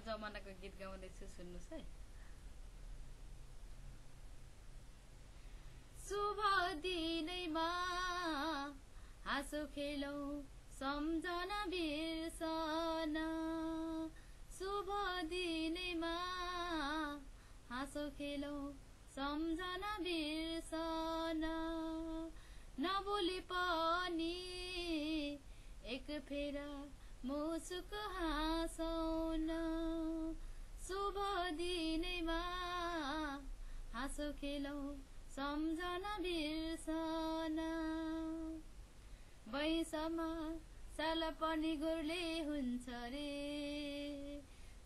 जमानाको गीत गाउँदैछु सुन्नुस् है। शुभ दिनैमा हाँसो खेलौं सम्झना बिर्सन, शुभ दिनैमा हाँसो खेलौं सम्झना बिर्सन, नबोली पनि एक फेरा मुसुक हाँसौं न, शुभ दिनैमा हाँसो खेलौं सम्झना बिर्सन। वैशाखमा साल पनि गोरले हुन्छ रे,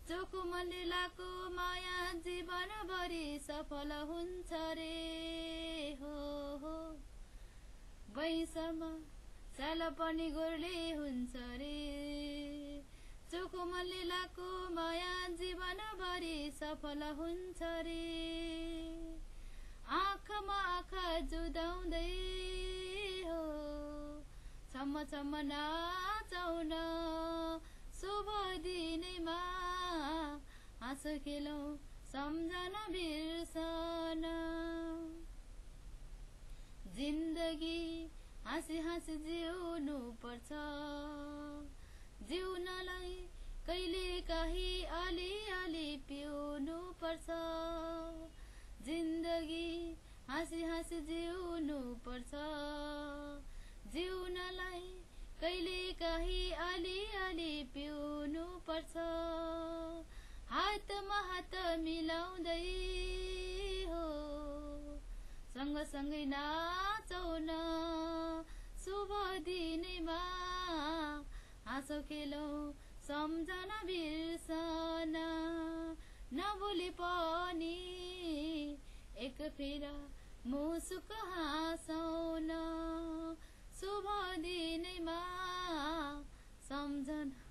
चोखो मण्डेलाको माया जीवनभरि सफल हुन्छ रे हो हो। वैशाखमा साल पनि गोरले हुन्छ रे, चोखो मण्डेलाको माया जीवनभरि सफल हुन्छ रे। आँखामा आँखा जुदाउँदै हो छम्म छम्म नाचौं न, शुभ दिनैमा हाँसो खेलौं सम्झना बिर्सन। जिन्दगी हाँसी हाँसी जिउनु पर्छ, जिउनलाई कहिले काहीँ अलिअलि पिउनु पर्छ। जिन्दगी हाँसी हाँसी जिउनु पर्छ, जिउनलाई कहिले काहीँ अलिअलि पिउनु पर्छ। हातमा हात मिलाउँदै हो सँगसँगै नाचौं न, शुभ दिनैमा हाँसो खेलौं सम्झना बिर्सन, नबोली पनि एक फेरा मुसुक हाँसौं न, शुभ दिनैमा सम्झना